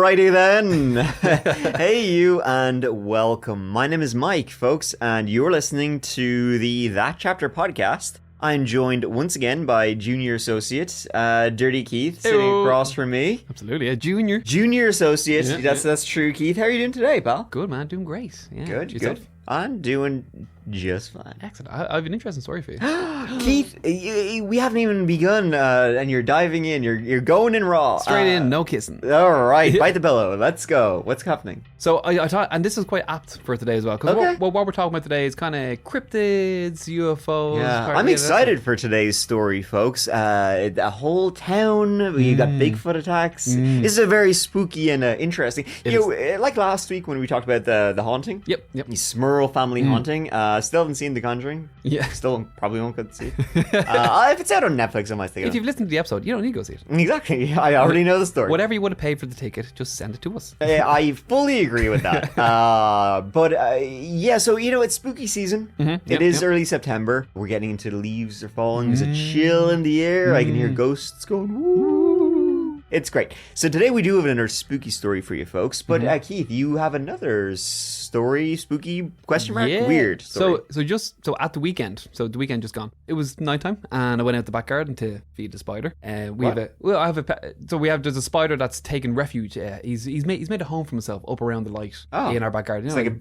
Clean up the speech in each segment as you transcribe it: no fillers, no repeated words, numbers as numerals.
Alrighty then. Hey you and welcome. My name is Mike, folks, and you're listening to the That Chapter podcast. I'm joined once again by Junior Associate, Dirty Keith, sitting across from me. Absolutely, a junior. Junior Associate, that's true, Keith. How are you doing today, pal? Good, man. Doing great. Yeah. Good. I'm doing just fine. Excellent. I have an interesting story for you. Keith, we haven't even begun, and you're diving in. You're going in raw. Straight in, no kissing. All right, bite the pillow. Let's go. What's happening? So I thought, and this is quite apt for today as well, because what we're talking about today is kind of cryptids, UFOs. Yeah, I'm excited for today's story, folks. A whole town. We got Bigfoot attacks. This is a very spooky and interesting. Like last week when we talked about the haunting. Yep. The Smurl family haunting. Still haven't seen The Conjuring. Yeah. Still probably won't get to see it. If it's out on Netflix, I might think if you've listened to the episode, you don't need to go see it. Exactly. I already know the story. Whatever you would have paid for the ticket, just send it to us. I fully agree with that. So, it's spooky season. It is early September. We're getting into the leaves are falling. There's a chill in the air. I can hear ghosts going, woo. It's great. So today we do have another spooky story for you folks. But Keith, you have another story, spooky, question mark, weird story. So at the weekend, the weekend just gone, it was nighttime and I went out the back garden to feed the spider. There's a spider that's taken refuge. He's made a home for himself up around the light in our back garden. It's like a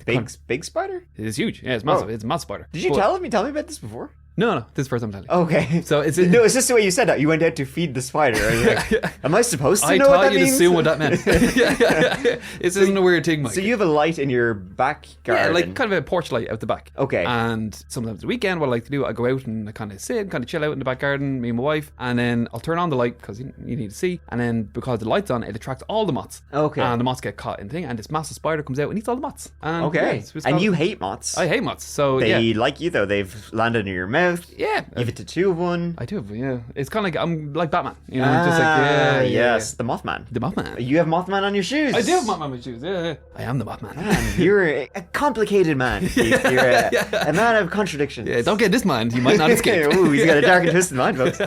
big spider? It is huge. Yeah, it's massive. It's a massive spider. Did you tell me about this before? No, this is the first time telling you. Okay. So it's just the way you said that. You went out to feed the spider. Am I supposed to know what that means? I taught you to assume what that meant. This isn't a weird thing, Mike. So you have a light in your back garden? Yeah, like kind of a porch light out the back. Okay. And sometimes the weekend, what I like to do, I go out and I kind of sit, kind of chill out in the back garden, me and my wife, and then I'll turn on the light because you need to see, and then because the light's on, it attracts all the moths. Okay. And the moths get caught in the thing, and this massive spider comes out and eats all the moths. And okay. And you hate moths. I hate moths. So they like you though. They've landed in your mouth. Yeah. Give it to two of one. I do, yeah. It's kind of like, I'm like Batman. Just yes, the Mothman. The Mothman. You have Mothman on your shoes. I do have Mothman on my shoes, yeah. I am the Mothman. Man, you're a complicated man. You're a man of contradictions. Yeah, don't get this mind. You might not escape. Ooh, he's got a dark and twisted mind, folks.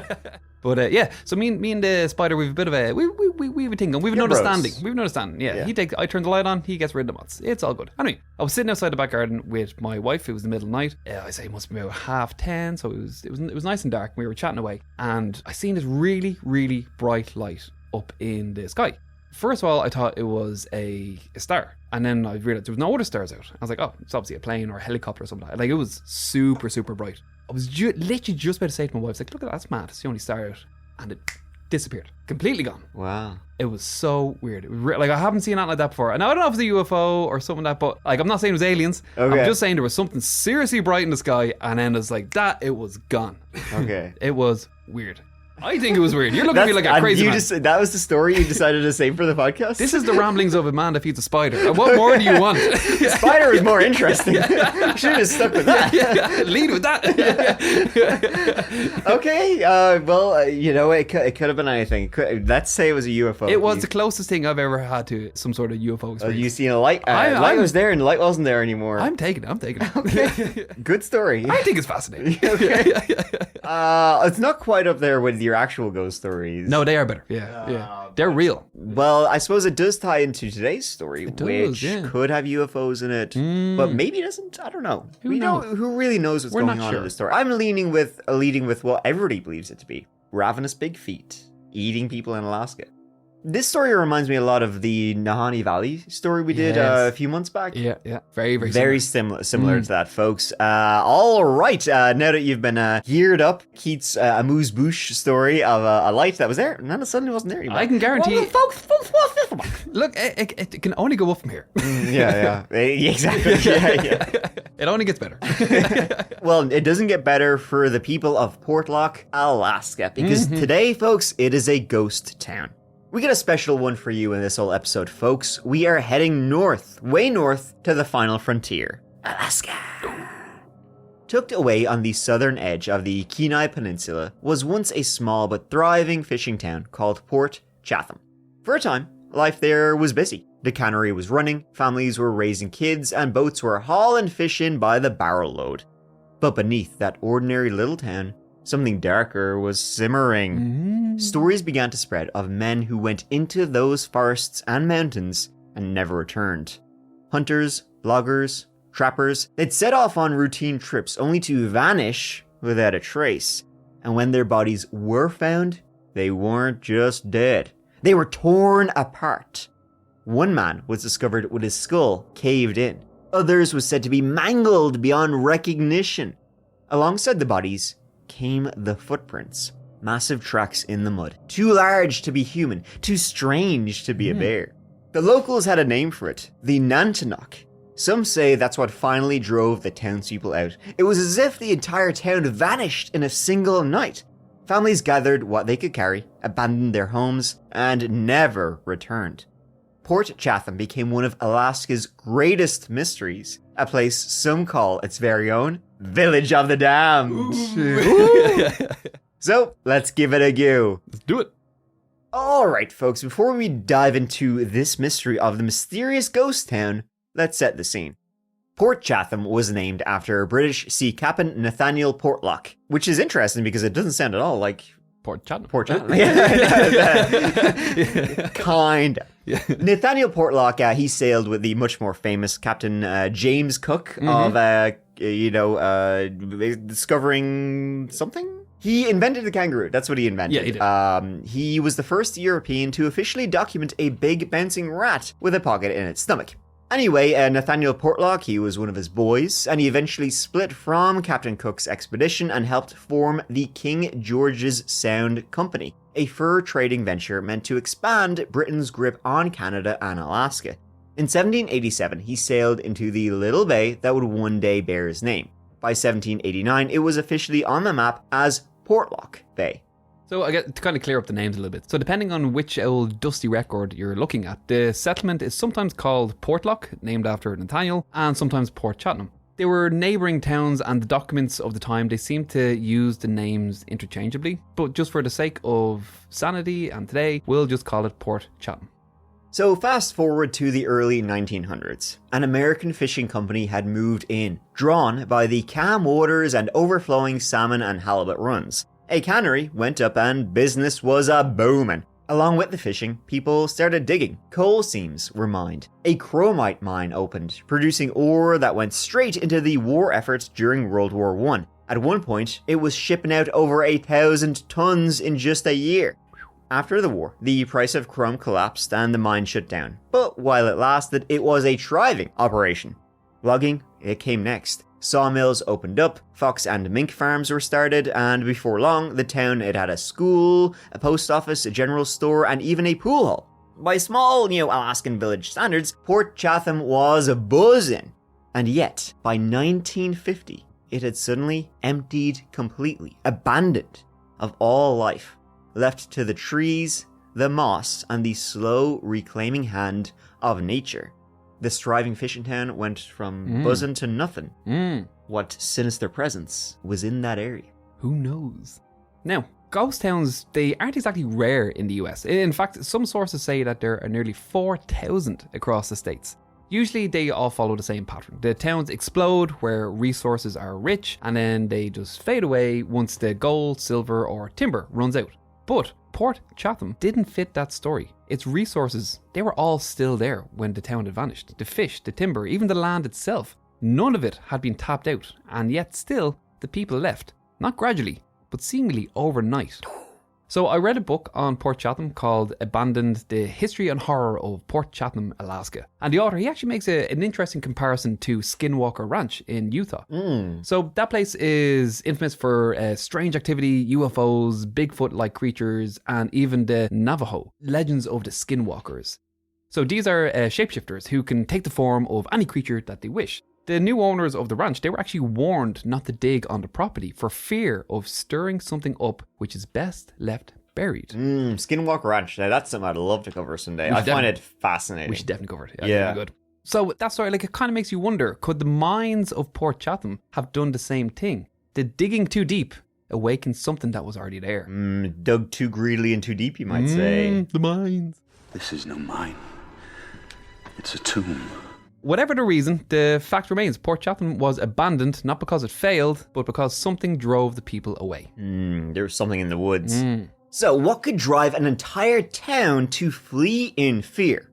But so me and the spider, we've a bit of a we have a thing going. We've an understanding. Yeah. I turn the light on, he gets rid of the moths. It's all good. Anyway, I was sitting outside the back garden with my wife. It was the middle of the night. I say it must be about 10:30, so it was nice and dark. We were chatting away, and I seen this really, really bright light up in the sky. First of all, I thought it was a star. And then I realized there was no other stars out. I was like, oh, it's obviously a plane or a helicopter or something. Like, it was super, super bright. I was literally just about to say to my wife, like, look at that, that's mad. It's the only star out. And it disappeared. Completely gone. Wow. It was so weird. It was I haven't seen anything like that before. And I don't know if it's a UFO or something like that, but I'm not saying it was aliens. Okay. I'm just saying there was something seriously bright in the sky, and then it's like that, it was gone. Okay. It was weird. I think it was weird. You're looking at me like a crazy man. That was the story you decided to say for the podcast? This is the ramblings of a man that feeds a spider. What more do you want? The spider is more interesting. You should have stuck with that. Lead with that. Okay. It could have been anything. Let's say it was a UFO. It was the closest thing I've ever had to some sort of UFO experience. You seen a light? Light was there and the light wasn't there anymore. I'm taking it. Okay. Good story. I think it's fascinating. Okay. It's not quite up there with your actual ghost stories. No, they are better. Yeah. They're real. Well, I suppose it does tie into today's story, which could have UFOs in it, but maybe it doesn't. I don't know. Who really knows what's going on in the story? I'm leading with what everybody believes it to be: ravenous big feet eating people in Alaska. This story reminds me a lot of the Nahanni Valley story we did a few months back. Yeah. Very similar to that, folks. All right. Now that you've been geared up, Keith's amuse-bouche story of a light that was there, and then it suddenly wasn't there anymore. I can guarantee... Well, folks, what's this about? Look, it can only go up from here. Yeah. Exactly. Yeah. It only gets better. Well, it doesn't get better for the people of Portlock, Alaska, because today, folks, it is a ghost town. We got a special one for you in this whole episode, folks. We are heading north, way north, to the final frontier, Alaska. Tucked away on the southern edge of the Kenai Peninsula was once a small but thriving fishing town called Port Chatham. For a time, life there was busy. The cannery was running, families were raising kids, and boats were hauling fish in by the barrel load. But beneath that ordinary little town Something darker was simmering. Stories began to spread of men who went into those forests and mountains and never returned. Hunters, loggers, trappers, they'd set off on routine trips only to vanish without a trace. And when their bodies were found, they weren't just dead. They were torn apart. One man was discovered with his skull caved in. Others was said to be mangled beyond recognition. Alongside the bodies came the footprints. Massive tracks in the mud. Too large to be human. Too strange to be a bear. The locals had a name for it. The Nanthanuk. Some say that's what finally drove the townspeople out. It was as if the entire town vanished in a single night. Families gathered what they could carry, abandoned their homes, and never returned. Port Chatham became one of Alaska's greatest mysteries, a place some call its very own Village of the Damned. So, let's give it a go. Let's do it. Alright folks, before we dive into this mystery of the mysterious ghost town, let's set the scene. Port Chatham was named after British sea captain Nathaniel Portlock, which is interesting because it doesn't sound at all like Port Chatham. Port Chatham. Kinda. Yeah. Nathaniel Portlock, he sailed with the much more famous Captain James Cook of, discovering something? He invented the kangaroo. That's what he invented. Yeah, he did. He was the first European to officially document a big bouncing rat with a pocket in its stomach. Anyway, Nathaniel Portlock, he was one of his boys, and he eventually split from Captain Cook's expedition and helped form the King George's Sound Company, a fur trading venture meant to expand Britain's grip on Canada and Alaska. In 1787, he sailed into the little bay that would one day bear his name. By 1789, it was officially on the map as Portlock Bay. So I get to kind of clear up the names a little bit. So depending on which old dusty record you're looking at, the settlement is sometimes called Portlock, named after Nathaniel, and sometimes Port Chatham. They were neighbouring towns, and the documents of the time, they seem to use the names interchangeably. But just for the sake of sanity and today, we'll just call it Port Chatham. So fast forward to the early 1900s. An American fishing company had moved in, drawn by the calm waters and overflowing salmon and halibut runs. A cannery went up and business was a-booming. Along with the fishing, people started digging. Coal seams were mined. A chromite mine opened, producing ore that went straight into the war efforts during World War I. At one point, it was shipping out over 1,000 tons in just a year. After the war, the price of chrome collapsed and the mine shut down. But while it lasted, it was a thriving operation. Logging, it came next. Sawmills opened up, fox and mink farms were started, and before long, the town, it had a school, a post office, a general store, and even a pool hall. By small, Alaskan village standards, Port Chatham was buzzing. And yet, by 1950, it had suddenly emptied completely, abandoned of all life, left to the trees, the moss, and the slow reclaiming hand of nature. This thriving fishing town went from buzzing to nothing. What sinister presence was in that area? Who knows? Now, ghost towns, they aren't exactly rare in the US. In fact, some sources say that there are nearly 4,000 across the states. Usually they all follow the same pattern. The towns explode where resources are rich, and then they just fade away once the gold, silver, or timber runs out. But Port Chatham didn't fit that story. Its resources, they were all still there when the town had vanished. The fish, the timber, even the land itself. None of it had been tapped out, and yet still the people left. Not gradually, but seemingly overnight. So I read a book on Port Chatham called Abandoned: The History and Horror of Port Chatham, Alaska. And the author, he actually makes an interesting comparison to Skinwalker Ranch in Utah. So that place is infamous for strange activity, UFOs, Bigfoot-like creatures, and even the Navajo, legends of the Skinwalkers. So these are shapeshifters who can take the form of any creature that they wish. The new owners of the ranch, they were actually warned not to dig on the property for fear of stirring something up which is best left buried. Skinwalker Ranch. Now that's something I'd love to cover someday. I find it fascinating. We should definitely cover it. Yeah. Really good. So that story, it kind of makes you wonder, could the mines of Port Chatham have done the same thing? Did digging too deep awaken something that was already there? Dug too greedily and too deep, you might say. The mines. This is no mine. It's a tomb. Whatever the reason, the fact remains Port Chatham was abandoned not because it failed, but because something drove the people away. There was something in the woods. So what could drive an entire town to flee in fear?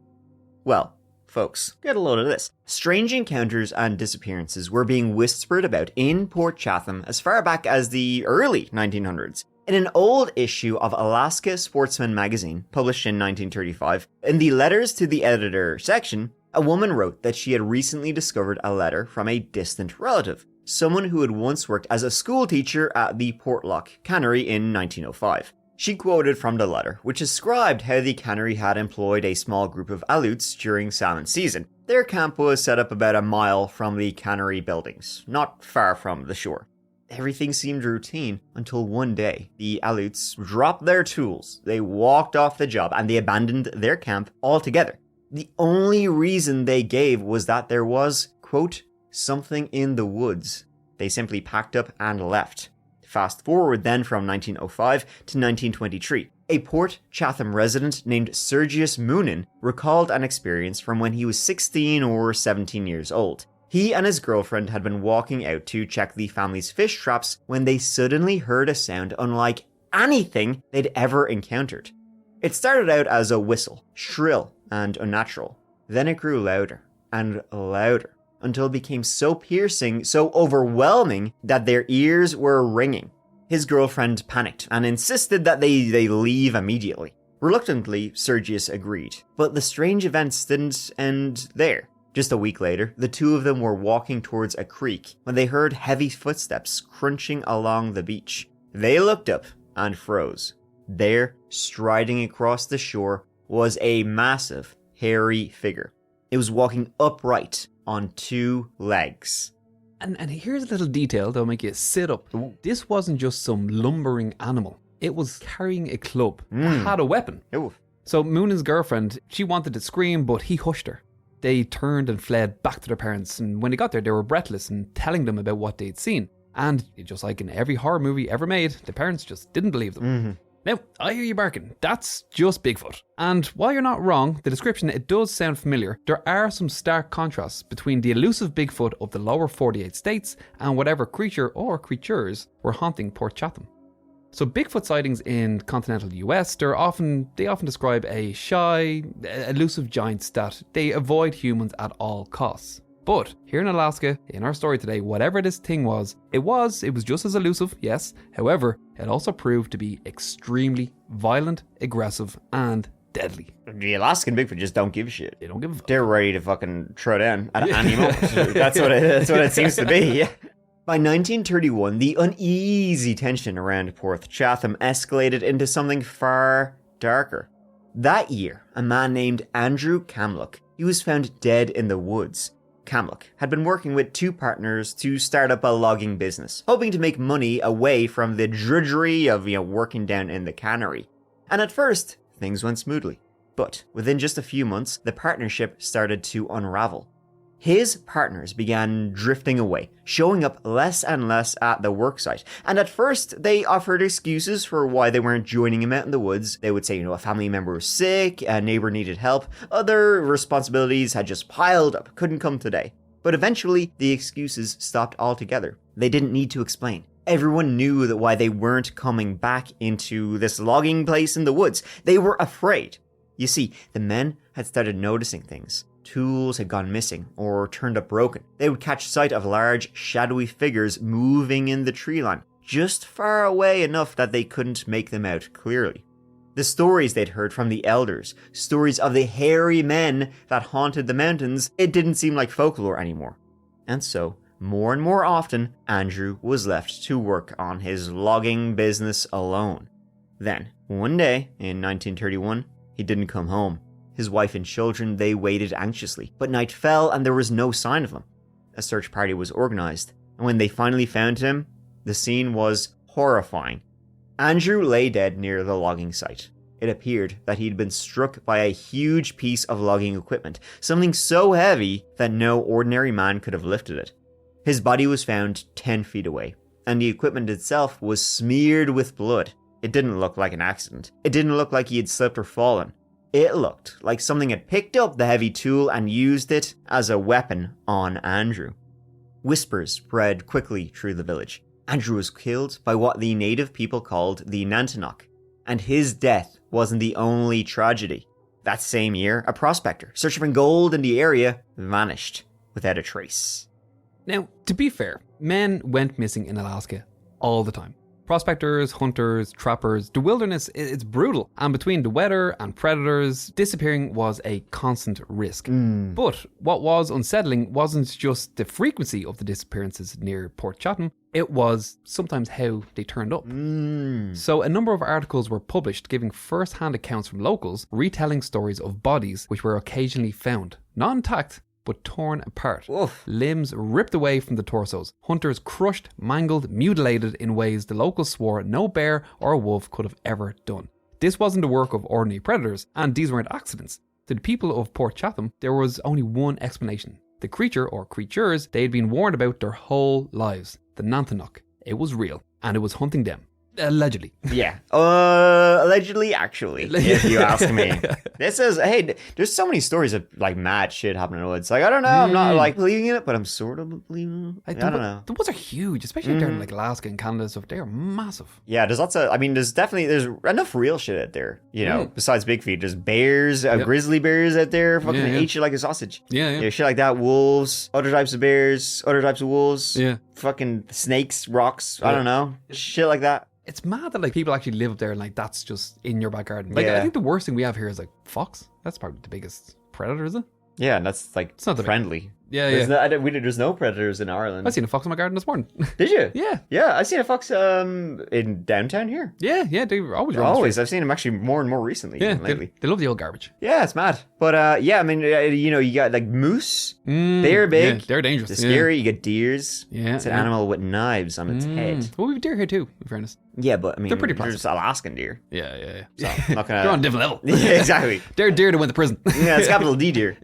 Well, folks, get a load of this. Strange encounters and disappearances were being whispered about in Port Chatham as far back as the early 1900s. In an old issue of Alaska Sportsman magazine, published in 1935, in the letters to the editor section, a woman wrote that she had recently discovered a letter from a distant relative, someone who had once worked as a school teacher at the Portlock cannery in 1905. She quoted from the letter, which described how the cannery had employed a small group of Aleuts during salmon season. Their camp was set up about a mile from the cannery buildings, not far from the shore. Everything seemed routine until one day, the Aleuts dropped their tools, they walked off the job, and they abandoned their camp altogether. The only reason they gave was that there was, quote, something in the woods. They simply packed up and left. Fast forward then from 1905 to 1923. A Port Chatham resident named Sergius Moonin recalled an experience from when he was 16 or 17 years old. He and his girlfriend had been walking out to check the family's fish traps when they suddenly heard a sound unlike anything they'd ever encountered. It started out as a whistle, shrill and unnatural. Then it grew louder and louder until it became so piercing, so overwhelming that their ears were ringing. His girlfriend panicked and insisted that they leave immediately. Reluctantly, Sergius agreed, but the strange events didn't end there. Just a week later, the two of them were walking towards a creek when they heard heavy footsteps crunching along the beach. They looked up and froze. There, striding across the shore, was a massive, hairy figure. It was walking upright on two legs. And here's a little detail that'll make you sit up. Ooh. This wasn't just some lumbering animal. It was carrying a club. It had a weapon. Ooh. So Moonin's girlfriend, she wanted to scream, but he hushed her. They turned and fled back to their parents, and when they got there, they were breathless and telling them about what they'd seen. And just like in every horror movie ever made, the parents just didn't believe them. Now, I hear you barking. That's just Bigfoot. And while you're not wrong, the description, it does sound familiar. There are some stark contrasts between the elusive Bigfoot of the lower 48 states and whatever creature or creatures were haunting Port Chatham. So Bigfoot sightings in continental US, they often describe a shy, elusive giants that they avoid humans at all costs. But here in Alaska, in our story today, whatever this thing was, it was just as elusive, yes. However, it also proved to be extremely violent, aggressive, and deadly. The Alaskan Bigfoot just don't give a shit. They don't give a fuck. They're ready to fucking throw down at any moment. That's what it seems to be, yeah. By 1931, the uneasy tension around Port Chatham escalated into something far darker. That year, a man named Andrew Kamluck, he was found dead in the woods. Kamluck had been working with two partners to start up a logging business, hoping to make money away from the drudgery of, working down in the cannery. And at first, things went smoothly. But within just a few months, the partnership started to unravel. His partners began drifting away, showing up less and less at the worksite. And at first, they offered excuses for why they weren't joining him out in the woods. They would say, a family member was sick, a neighbor needed help, other responsibilities had just piled up, couldn't come today. But eventually, the excuses stopped altogether. They didn't need to explain. Everyone knew that why they weren't coming back into this logging place in the woods. They were afraid. You see, the men had started noticing things. Tools had gone missing or turned up broken. They would catch sight of large, shadowy figures moving in the tree line, just far away enough that they couldn't make them out clearly. The stories they'd heard from the elders, stories of the hairy men that haunted the mountains, it didn't seem like folklore anymore. And so, more and more often, Andrew was left to work on his logging business alone. Then, one day, in 1931, he didn't come home. His wife and children, they waited anxiously, but night fell and there was no sign of him. A search party was organized, and when they finally found him, the scene was horrifying. Andrew lay dead near the logging site. It appeared that he'd been struck by a huge piece of logging equipment, something so heavy that no ordinary man could have lifted it. His body was found 10 feet away, and the equipment itself was smeared with blood. It didn't look like an accident. It didn't look like he had slipped or fallen. It looked like something had picked up the heavy tool and used it as a weapon on Andrew. Whispers spread quickly through the village. Andrew was killed by what the native people called the Nanthanuk, and his death wasn't the only tragedy. That same year, a prospector searching for gold in the area vanished without a trace. Now, to be fair, men went missing in Alaska all the time. Prospectors, hunters, trappers, the wilderness, it's brutal. And between the weather and predators, disappearing was a constant risk. But what was unsettling wasn't just the frequency of the disappearances near Port Chatham, it was sometimes how they turned up. So a number of articles were published giving first-hand accounts from locals, retelling stories of bodies which were occasionally found, not intact, but torn apart. Oof. Limbs ripped away from the torsos. Hunters crushed, mangled, mutilated in ways the locals swore no bear or wolf could have ever done. This wasn't the work of ordinary predators, and these weren't accidents. To the people of Port Chatham, there was only one explanation. The creature or creatures they had been warned about their whole lives. The Nanthanuk. It was real, and it was hunting them. Allegedly. Yeah. Allegedly, actually, if you ask me. This is, hey, there's so many stories of like mad shit happening in the woods. Like, I don't know, I'm not like believing in it, but I'm sort of believing it. I don't know. The woods are huge, especially down in like Alaska and Canada and stuff. They are massive. Yeah, there's lots of, I mean, there's enough real shit out there, you know, besides Bigfoot. There's bears, grizzly bears out there, fucking eat you like a sausage. Yeah. Shit like that, wolves, other types of bears, other types of wolves. Yeah. Fucking snakes, rocks, I don't know, shit like that. It's mad that like people actually live up there and like that's just in your back garden. Like I think the worst thing we have here is like fox. That's probably the biggest predator, is it? Yeah, and that's like it's not friendly. Yeah. There's no predators in Ireland. I seen a fox in my garden this morning. Did you? Yeah. Yeah, I seen a fox in downtown here. Yeah, they were always. Always. I've seen them actually more and more recently. Yeah, lately. They love the old garbage. Yeah, it's mad. But yeah, I mean, you know, you got like moose. They're big. Yeah, they're dangerous. They're scary. You get deers. Yeah. It's an animal with knives on its head. Well, we have deer here too, in fairness. Yeah, but I mean, they're pretty they're just Alaskan deer. Yeah. So I'm not gonna. They're on a different level. Yeah, exactly. They're deer that went to prison. Yeah, it's capital D deer.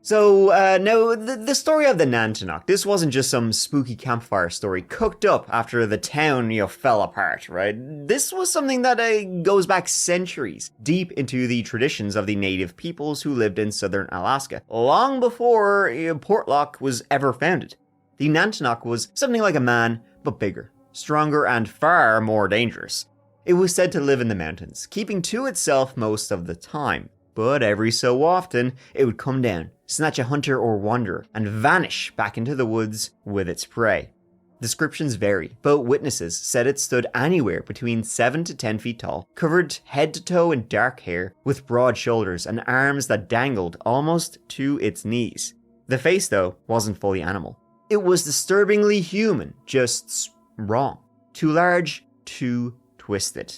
So, now, the story of the Nanthanuk, this wasn't just some spooky campfire story cooked up after the town, fell apart, right? This was something that goes back centuries, deep into the traditions of the native peoples who lived in southern Alaska, long before Portlock was ever founded. The Nanthanuk was something like a man, but bigger, stronger, and far more dangerous. It was said to live in the mountains, keeping to itself most of the time. But every so often, it would come down, snatch a hunter or wanderer, and vanish back into the woods with its prey. Descriptions vary, but witnesses said it stood anywhere between 7 to 10 feet tall, covered head to toe in dark hair, with broad shoulders and arms that dangled almost to its knees. The face, though, wasn't fully animal. It was disturbingly human, just wrong. Too large, too twisted.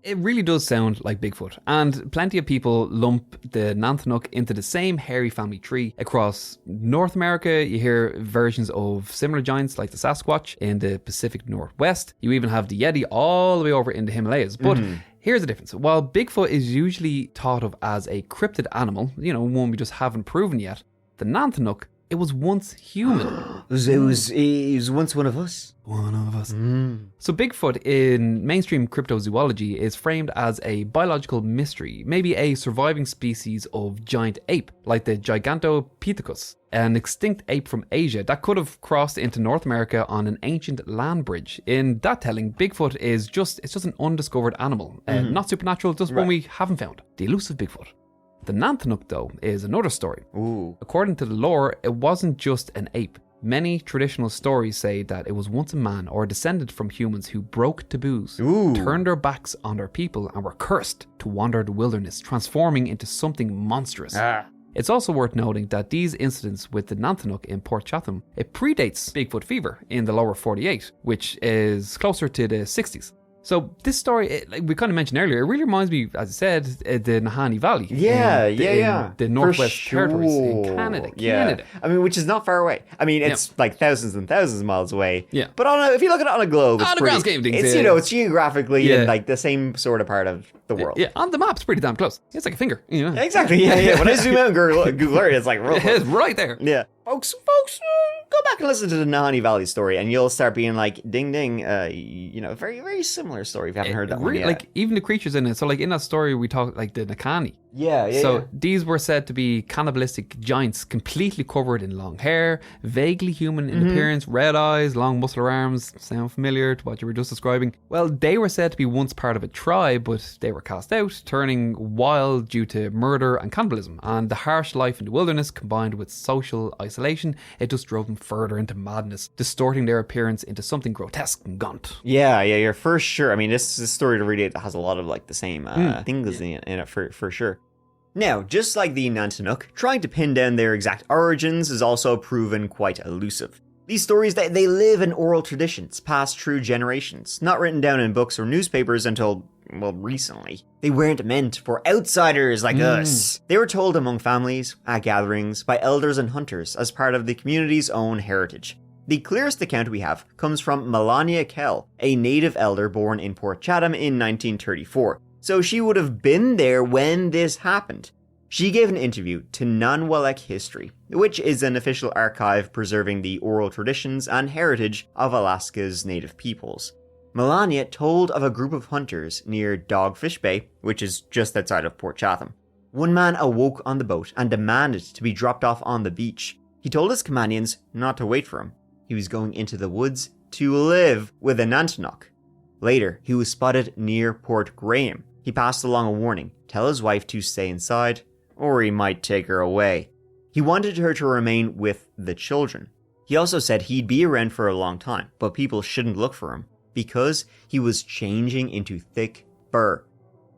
It really does sound like Bigfoot, and plenty of people lump the Nanthanuk into the same hairy family tree. Across North America, you hear versions of similar giants like the Sasquatch in the Pacific Northwest. You even have the Yeti all the way over in the Himalayas. But here's the difference. While Bigfoot is usually thought of as a cryptid animal, one we just haven't proven yet, the Nanthanuk, it was once human. It was once one of us. One of us. So Bigfoot in mainstream cryptozoology is framed as a biological mystery, maybe a surviving species of giant ape, like the Gigantopithecus, an extinct ape from Asia that could have crossed into North America on an ancient land bridge. In that telling, Bigfoot is just an undiscovered animal, not supernatural, just one we haven't found. The elusive Bigfoot. The Nanthanuk, though, is another story. Ooh. According to the lore, it wasn't just an ape. Many traditional stories say that it was once a man or descended from humans who broke taboos, turned their backs on their people, and were cursed to wander the wilderness, transforming into something monstrous. It's also worth noting that these incidents with the Nanthanuk in Port Chatham, it predates Bigfoot fever in the lower 48, which is closer to the 60s. So this story, like we kind of mentioned earlier, it really reminds me, as I said, the Nahanni Valley. In the Northwest Territories in Canada. I mean, which is not far away. I mean, it's like thousands and thousands of miles away. Yeah. But if you look at it on a globe, it's on the grand scheme of things, it's it's geographically in like the same sort of part of the world. Yeah, on the map, it's pretty damn close. It's like a finger. Yeah, exactly. Yeah. When I zoom out and Google Earth, it's like real close. It's right there. Yeah. Folks, go back and listen to the Nahanni Valley story, and you'll start being like, ding, ding. Very, very similar story if you haven't heard that one yet. Like even the creatures in it. So like in that story, we talk like the Nakani. So these were said to be cannibalistic giants completely covered in long hair, vaguely human in appearance, red eyes, long muscular arms. Sound familiar to what you were just describing? Well, they were said to be once part of a tribe, but they were cast out, turning wild due to murder and cannibalism. And the harsh life in the wilderness combined with social isolation, it just drove them further into madness, distorting their appearance into something grotesque and gaunt. Yeah, you're for sure. I mean, this story really has a lot of like the same things in it for sure. Now, just like the Nanthanuk, trying to pin down their exact origins is also proven quite elusive. These stories, they live in oral traditions, passed through generations, not written down in books or newspapers until, well, recently. They weren't meant for outsiders like us. They were told among families, at gatherings, by elders and hunters as part of the community's own heritage. The clearest account we have comes from mikeohhello, a native elder born in Port Chatham in 1934. So she would have been there when this happened. She gave an interview to Nanthanuk History, which is an official archive preserving the oral traditions and heritage of Alaska's native peoples. Melania told of a group of hunters near Dogfish Bay, which is just outside of Port Chatham. One man awoke on the boat and demanded to be dropped off on the beach. He told his companions not to wait for him. He was going into the woods to live with a Nanthanuk. Later, he was spotted near Port Graham. He passed along a warning, tell his wife to stay inside, or he might take her away. He wanted her to remain with the children. He also said he'd be around for a long time, but people shouldn't look for him, because he was changing into thick fur.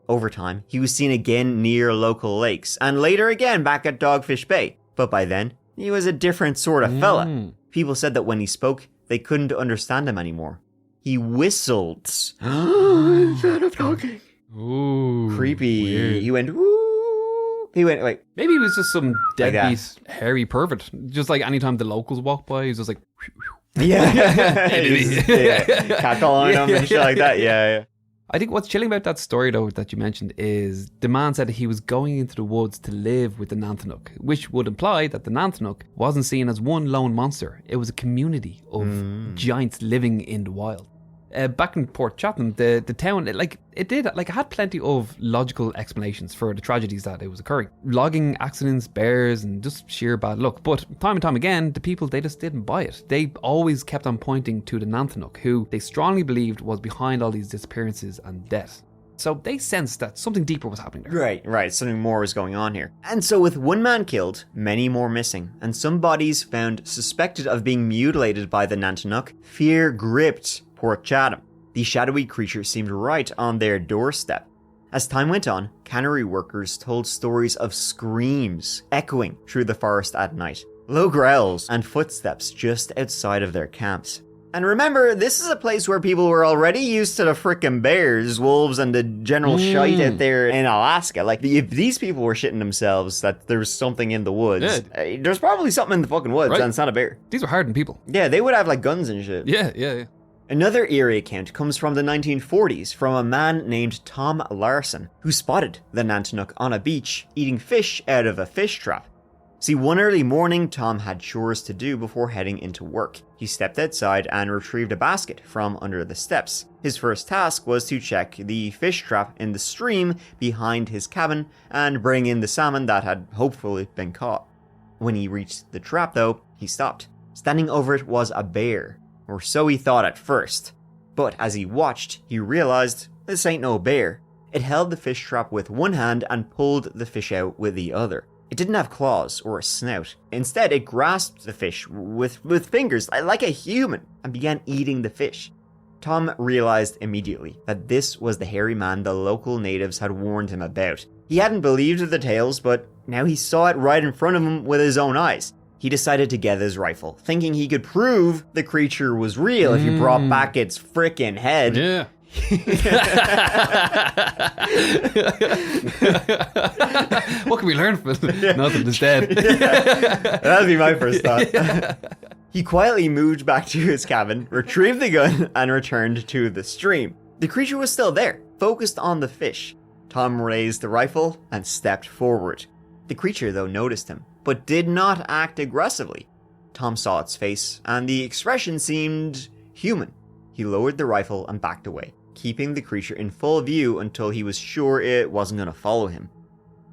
Over time, he was seen again near local lakes, and later again back at Dogfish Bay, but by then, he was a different sort of fella. People said that when he spoke, they couldn't understand him anymore. He whistled instead of talking. Ooh, creepy. Weird. He went, ooh. He went, like. Maybe he was just some deadbeat, hairy pervert. Just like anytime the locals walked by, he was just like. Yeah. Catcall on him and shit like that. Yeah. I think what's chilling about that story, though, that you mentioned is the man said he was going into the woods to live with the Nanthanuk, which would imply that the Nanthanuk wasn't seen as one lone monster. It was a community of giants living in the wild. Back in Port Chatham, the town, it had plenty of logical explanations for the tragedies that it was occurring. Logging accidents, bears, and just sheer bad luck. But time and time again, the people, they just didn't buy it. They always kept on pointing to the Nanthanuk, who they strongly believed was behind all these disappearances and deaths. So they sensed that something deeper was happening there. Right. Something more was going on here. And so with one man killed, many more missing, and some bodies found suspected of being mutilated by the Nanthanuk, fear gripped Port Chatham. The shadowy creature seemed right on their doorstep. As time went on, cannery workers told stories of screams echoing through the forest at night, low growls, and footsteps just outside of their camps. And remember, this is a place where people were already used to the frickin' bears, wolves, and the general shite out there in Alaska. Like, if these people were shitting themselves that there was something in the woods, there's probably something in the fucking woods, and it's not a bear. These were hardened people. Yeah, they would have, like, guns and shit. Yeah. Another eerie account comes from the 1940s from a man named Tom Larson, who spotted the Nanthanuk on a beach eating fish out of a fish trap. See, one early morning, Tom had chores to do before heading into work. He stepped outside and retrieved a basket from under the steps. His first task was to check the fish trap in the stream behind his cabin and bring in the salmon that had hopefully been caught. When he reached the trap, though, he stopped. Standing over it was a bear. Or so he thought at first. But as he watched, he realized this ain't no bear. It held the fish trap with one hand and pulled the fish out with the other. It didn't have claws or a snout. Instead, it grasped the fish with fingers like a human and began eating the fish. Tom realized immediately that this was the hairy man the local natives had warned him about. He hadn't believed the tales, but now he saw it right in front of him with his own eyes. He decided to get his rifle, thinking he could prove the creature was real if he brought back its frickin' head. Yeah. What can we learn from it? Nothing, it's dead. That'd be my first thought. He quietly moved back to his cabin, retrieved the gun, and returned to the stream. The creature was still there, focused on the fish. Tom raised the rifle and stepped forward. The creature, though, noticed him, but did not act aggressively. Tom saw its face, and the expression seemed human. He lowered the rifle and backed away, keeping the creature in full view until he was sure it wasn't going to follow him.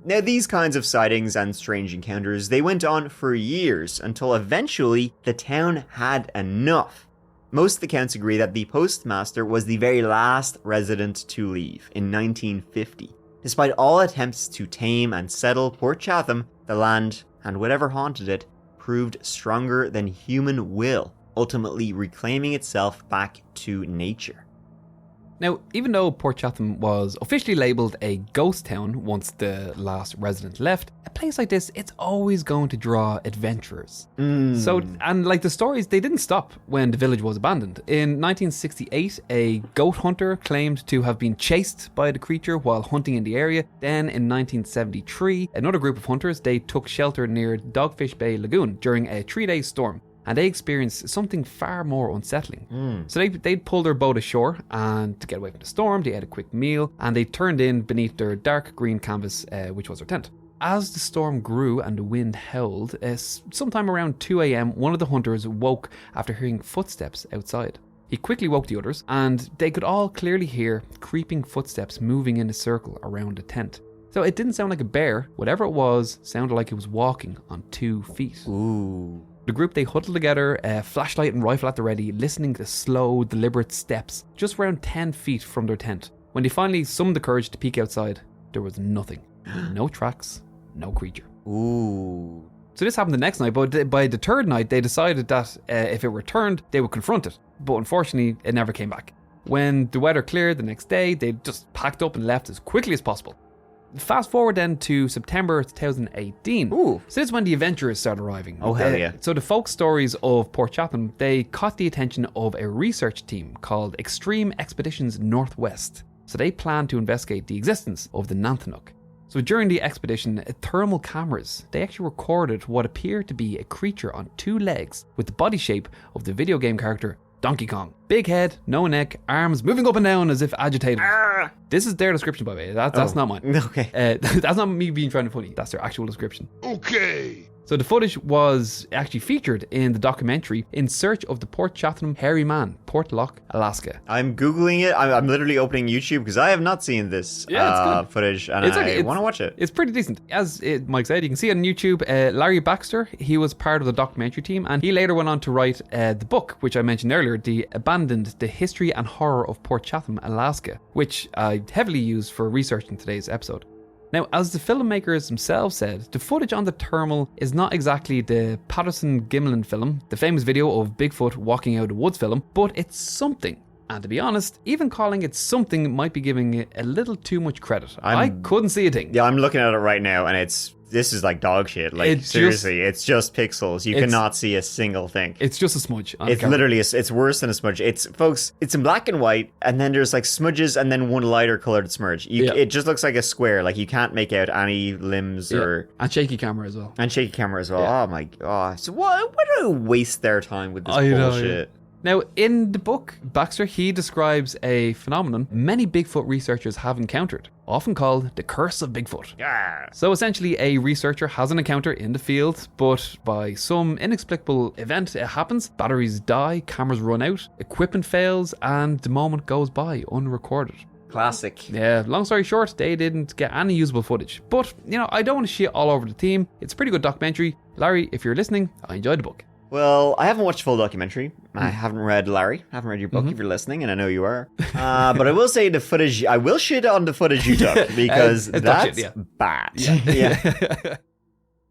Now, these kinds of sightings and strange encounters, they went on for years until eventually the town had enough. Most accounts agree that the postmaster was the very last resident to leave in 1950. Despite all attempts to tame and settle Port Chatham, the land, and whatever haunted it, proved stronger than human will, ultimately reclaiming itself back to nature. Now, even though Port Chatham was officially labelled a ghost town once the last resident left, a place like this, it's always going to draw adventurers. So, and like the stories, they didn't stop when the village was abandoned. In 1968, a goat hunter claimed to have been chased by the creature while hunting in the area. Then in 1973, another group of hunters, they took shelter near Dogfish Bay Lagoon during a 3-day storm. And they experienced something far more unsettling. So they'd pull their boat ashore, and to get away from the storm, they had a quick meal, and they turned in beneath their dark green canvas, which was their tent. As the storm grew and the wind howled, sometime around 2 a.m, one of the hunters woke after hearing footsteps outside. He quickly woke the others, and they could all clearly hear creeping footsteps moving in a circle around the tent. So it didn't sound like a bear. Whatever it was, sounded like it was walking on 2 feet. Ooh. The group, they huddled together, flashlight and rifle at the ready, listening to slow, deliberate steps just around 10 feet from their tent. When they finally summoned the courage to peek outside, there was nothing. No tracks, no creature. Ooh. So this happened the next night, but by the third night, they decided that if it returned, they would confront it. But unfortunately, it never came back. When the weather cleared the next day, they just packed up and left as quickly as possible. Fast forward then to September 2018. Ooh. So this is when the adventurers started arriving. Oh, hell yeah. So the folk stories of Port Chatham, they caught the attention of a research team called Extreme Expeditions Northwest. So they planned to investigate the existence of the Nanthanuk. So during the expedition, thermal cameras, they actually recorded what appeared to be a creature on 2 legs with the body shape of the video game character Donkey Kong. Big head, no neck, arms moving up and down as if agitated. This is their description, by the way. That's not mine. Okay. That's not me being trying to funny. That's their actual description. Okay. So the footage was actually featured in the documentary In Search of the Port Chatham Hairy Man, Portlock, Alaska. I'm Googling it. I'm literally opening YouTube because I have not seen this footage, and I want to watch it. It's pretty decent. As Mike said, you can see it on YouTube. Larry Baxter, he was part of the documentary team, and he later went on to write the book, which I mentioned earlier, The Abandoned, The History and Horror of Port Chatham, Alaska, which I heavily used for research in today's episode. Now, as the filmmakers themselves said, the footage on the thermal is not exactly the Patterson-Gimlin film, the famous video of Bigfoot walking out of the woods film, but it's something. And to be honest, even calling it something might be giving it a little too much credit. I couldn't see a thing. Yeah, I'm looking at it right now, and this is like dog shit. Like, seriously, it's just pixels. You cannot see a single thing. It's just a smudge. It's literally, it's worse than a smudge. Folks, it's in black and white, and then there's like smudges and then one lighter colored smudge. It just looks like a square. Like, you can't make out any limbs or... And shaky camera as well. Oh my god. So why do I waste their time with this bullshit? Now, in the book, Baxter, he describes a phenomenon many Bigfoot researchers have encountered, often called the curse of Bigfoot. Yeah. So essentially, a researcher has an encounter in the field, but by some inexplicable event, it happens. Batteries die, cameras run out, equipment fails, and the moment goes by unrecorded. Classic. Yeah, long story short, they didn't get any usable footage. But, I don't want to shit all over the team. It's a pretty good documentary. Larry, if you're listening, I enjoyed the book. Well, I haven't watched the full documentary. I haven't read Larry. I haven't read your book if you're listening, and I know you are. But I will say the footage, I will shit on the footage you took because that's bad. Yeah.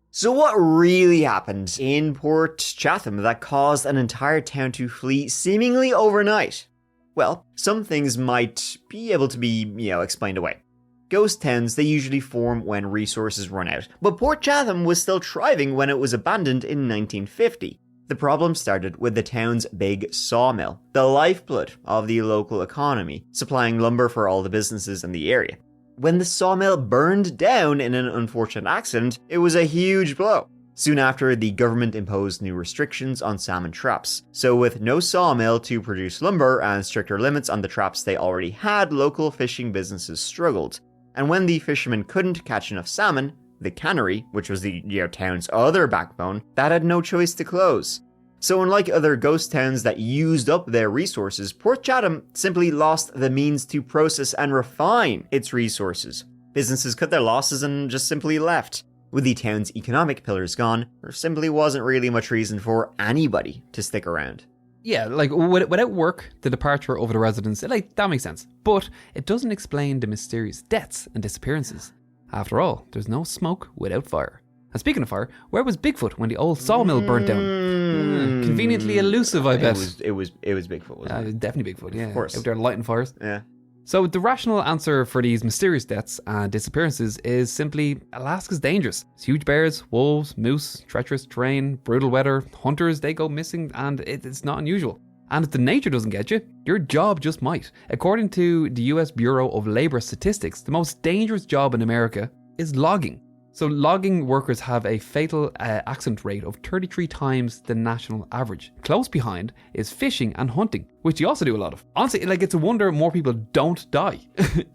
So what really happened in Port Chatham that caused an entire town to flee seemingly overnight? Well, some things might be able to be, explained away. Ghost towns, they usually form when resources run out, but Port Chatham was still thriving when it was abandoned in 1950. The problem started with the town's big sawmill, the lifeblood of the local economy, supplying lumber for all the businesses in the area. When the sawmill burned down in an unfortunate accident, it was a huge blow. Soon after, the government imposed new restrictions on salmon traps. So with no sawmill to produce lumber and stricter limits on the traps they already had, local fishing businesses struggled. And when the fishermen couldn't catch enough salmon, the cannery, which was the town's other backbone, that had no choice to close. So unlike other ghost towns that used up their resources, Port Chatham simply lost the means to process and refine its resources. Businesses cut their losses and just simply left. With the town's economic pillars gone, there simply wasn't really much reason for anybody to stick around. Yeah, like without work, the departure of the residents, like that makes sense. But it doesn't explain the mysterious deaths and disappearances. After all, there's no smoke without fire. And speaking of fire, where was Bigfoot when the old sawmill burnt down? Conveniently elusive, I bet. It was Bigfoot, wasn't it? Definitely Bigfoot, yeah. Of course. Out there lighting fires. Yeah. So the rational answer for these mysterious deaths and disappearances is simply Alaska's dangerous. It's huge bears, wolves, moose, treacherous terrain, brutal weather, hunters, they go missing, and it's not unusual. And if the nature doesn't get you, your job just might. According to the US Bureau of Labor Statistics, the most dangerous job in America is logging. So logging workers have a fatal accident rate of 33 times the national average. Close behind is fishing and hunting, which you also do a lot of. Honestly, like it's a wonder more people don't die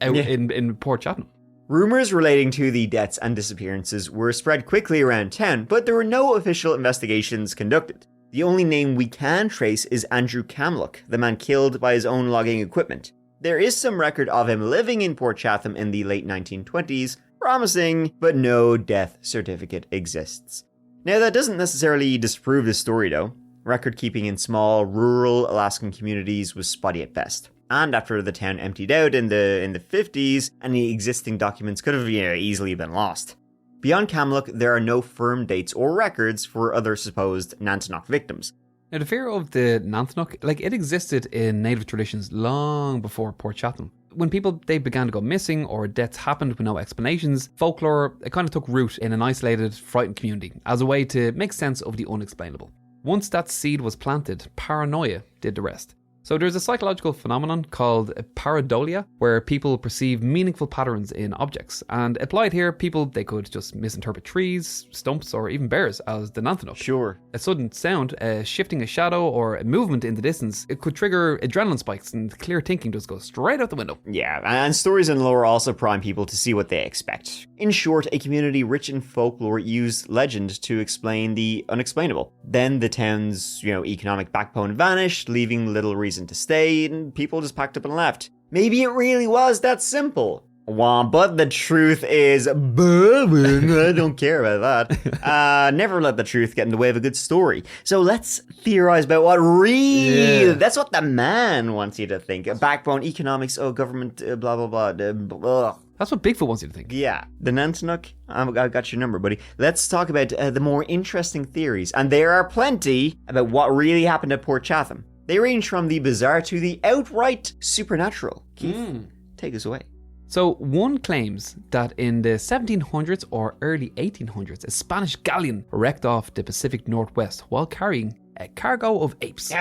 in Port Chatham. Rumors relating to the deaths and disappearances were spread quickly around town, but there were no official investigations conducted. The only name we can trace is Andrew Kamluk, the man killed by his own logging equipment. There is some record of him living in Port Chatham in the late 1920s, promising, but no death certificate exists. Now that doesn't necessarily disprove this story though. Record keeping in small, rural Alaskan communities was spotty at best. And after the town emptied out in the 50s, any existing documents could have easily been lost. Beyond Kamluk, there are no firm dates or records for other supposed Nanthanuk victims. Now the fear of the Nanthanuk, like it existed in native traditions long before Port Chatham. When people, they began to go missing or deaths happened with no explanations, folklore, it kind of took root in an isolated, frightened community as a way to make sense of the unexplainable. Once that seed was planted, paranoia did the rest. So there's a psychological phenomenon called pareidolia, where people perceive meaningful patterns in objects. And applied here, people, they could just misinterpret trees, stumps, or even bears as the Nanthanuk. Sure. A sudden sound, shifting a shadow, or a movement in the distance, it could trigger adrenaline spikes, and clear thinking just goes straight out the window. Yeah, and stories and lore also prime people to see what they expect. In short, a community rich in folklore used legend to explain the unexplainable. Then the town's, economic backbone vanished, leaving little reason to stay, and people just packed up and left. Maybe it really was that simple. But the truth is, I don't care about that. Never let the truth get in the way of a good story. So let's theorize about what really, that's what the man wants you to think. Backbone, economics, government, blah, blah, blah. That's what Bigfoot wants you to think. Yeah. The Nanthanuk, I got your number, buddy. Let's talk about the more interesting theories. And there are plenty about what really happened at Port Chatham. They range from the bizarre to the outright supernatural. Keith, take us away. So one claims that in the 1700s or early 1800s, a Spanish galleon wrecked off the Pacific Northwest while carrying a cargo of apes.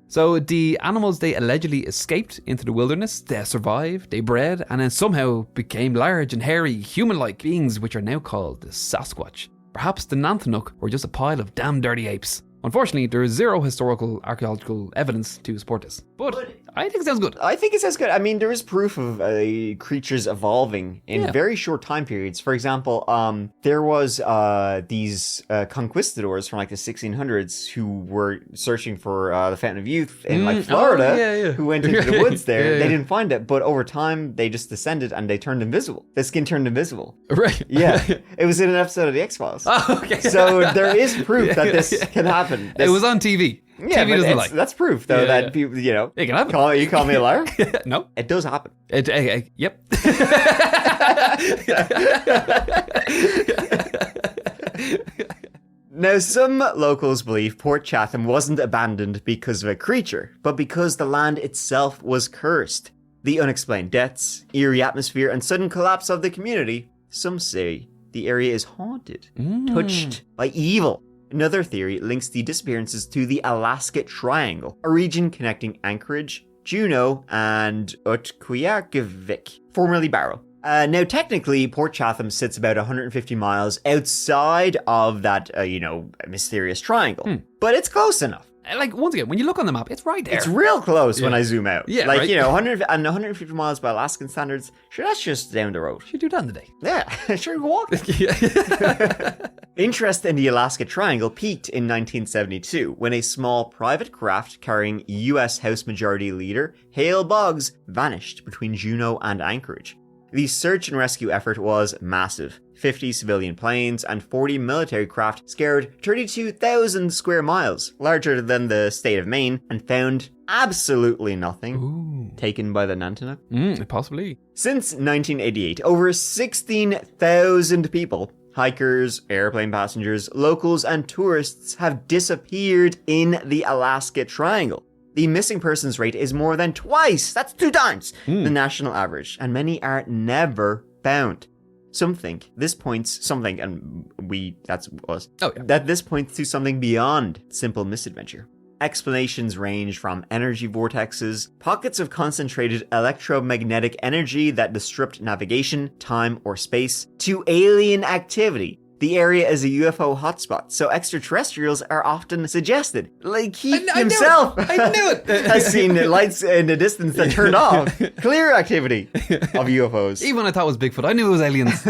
So the animals, they allegedly escaped into the wilderness, they survived, they bred, and then somehow became large and hairy, human-like beings which are now called the Sasquatch. Perhaps the Nanthanuk were just a pile of damn dirty apes. Unfortunately, there is zero historical archaeological evidence to support this. But I think it sounds good. I think it sounds good. I mean, there is proof of creatures evolving in very short time periods. For example, there was these conquistadors from like the 1600s who were searching for the Fountain of Youth in Florida, who went into the woods there. They didn't find it, but over time they just descended and they turned invisible. The skin turned invisible. Right. Yeah. It was in an episode of The X-Files. Oh, okay. So there is proof that this can happen. It was on TV. Yeah, TV doesn't lie. That's proof, though, that people, it can happen. You call me a liar? No. It does happen. Yep. Now, some locals believe Port Chatham wasn't abandoned because of a creature, but because the land itself was cursed. The unexplained deaths, eerie atmosphere, and sudden collapse of the community, some say the area is haunted, touched by evil. Another theory links the disappearances to the Alaska Triangle, a region connecting Anchorage, Juneau, and Utqiagvik, formerly Barrow. Now, technically, Port Chatham sits about 150 miles outside of that, mysterious triangle. But it's close enough. Like, once again, when you look on the map, it's right there. It's real close when I zoom out. Yeah, like, right? 150 miles by Alaskan standards, sure, that's just down the road. Should do that in the day. Yeah, sure, you can walk. Interest in the Alaska Triangle peaked in 1972 when a small private craft carrying U.S. House Majority Leader Hale Boggs vanished between Juneau and Anchorage. The search and rescue effort was massive. 50 civilian planes and 40 military craft scoured 32,000 square miles, larger than the state of Maine, and found absolutely nothing. Ooh. Taken by the Nanthanuk. Possibly. Since 1988, over 16,000 people, hikers, airplane passengers, locals, and tourists have disappeared in the Alaska Triangle. The missing persons rate is more than twice, that's 2 times, the national average, and many are never found. Some think this points that this points to something beyond simple misadventure. Explanations range from energy vortexes, pockets of concentrated electromagnetic energy that disrupt navigation, time, or space, to alien activity. The area is a UFO hotspot, so extraterrestrials are often suggested. Like Keith himself I knew it. has seen lights in the distance that turned off. Clear activity of UFOs. Even I thought it was Bigfoot. I knew it was aliens.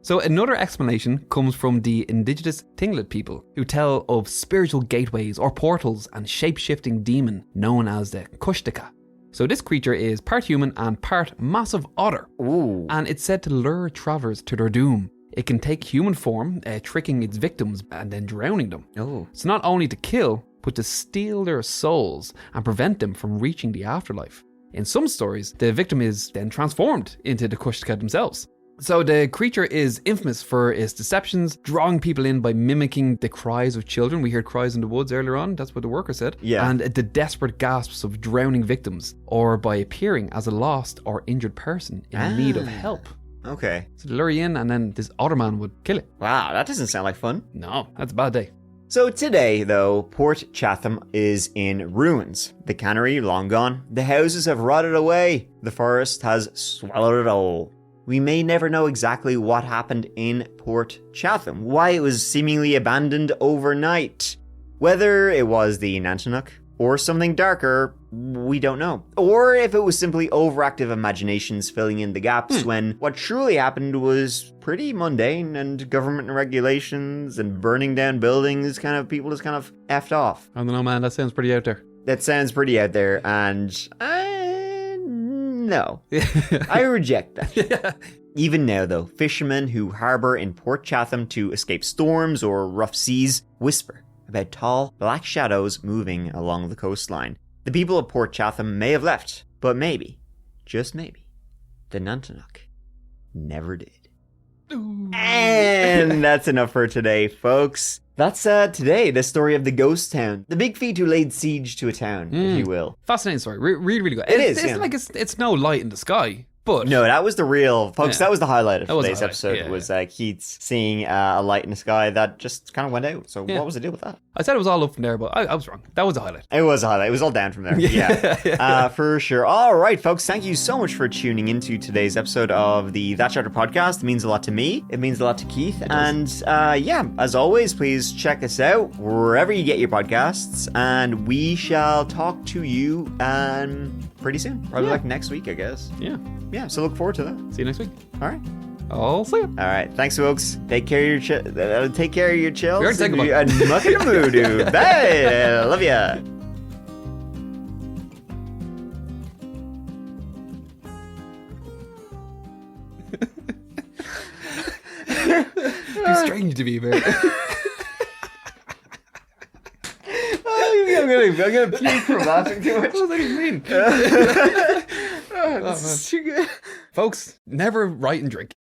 So another explanation comes from the indigenous Tlingit people, who tell of spiritual gateways or portals and shape-shifting demon known as the Kushtaka. So this creature is part human and part massive otter. Ooh. And it's said to lure travelers to their doom. It can take human form, tricking its victims and then drowning them. Oh. It's not only to kill, but to steal their souls and prevent them from reaching the afterlife. In some stories, the victim is then transformed into the Kushtaka themselves. So the creature is infamous for its deceptions, drawing people in by mimicking the cries of children. We heard cries in the woods earlier on, that's what the worker said. Yeah. And the desperate gasps of drowning victims, or by appearing as a lost or injured person in need of help. Okay. So they lure you in and then this otter man would kill it. Wow, that doesn't sound like fun. No, that's a bad day. So today, though, Port Chatham is in ruins. The cannery, long gone. The houses have rotted away. The forest has swallowed it all. We may never know exactly what happened in Port Chatham, why it was seemingly abandoned overnight. Whether it was the Nanthanuk or something darker, we don't know. Or if it was simply overactive imaginations filling in the gaps when what truly happened was pretty mundane and government regulations and burning down buildings people just kind of effed off. I don't know, man, that sounds pretty out there. That sounds pretty out there, and no. I reject that. Yeah. Even now, though, fishermen who harbour in Port Chatham to escape storms or rough seas whisper about tall, black shadows moving along the coastline. The people of Port Chatham may have left, but maybe, just maybe, the Nanthanuk never did. Ooh. And that's enough for today, folks. That's today, the story of the ghost town. The big feet who laid siege to a town, if you will. Fascinating story. Really, really good. It's no light in the sky. But no, that was the real, folks. Yeah. That was the highlight of today's the episode. highlight. Was Keats seeing a light in the sky that just kind of went out. So Yeah. what was the deal with that? I said it was all up from there, but I was wrong. That was a highlight. It was a highlight. It was all down from there. Yeah, for sure. All right, folks. Thank you so much for tuning into today's episode of the That Chapter podcast. It means a lot to me. It means a lot to Keith. And yeah, as always, please check us out wherever you get your podcasts, and we shall talk to you pretty soon. Probably like next week, I guess. Yeah. Yeah. So look forward to that. See you next week. All right. I'll see you. All right. Thanks, folks. Take care of your take care of your chills. We already said goodbye. And muck in the mood. Bye. Love ya. It's strange to be very. I'm gonna puke from laughing too much. What does that even mean? This is too good. Folks, never write and drink.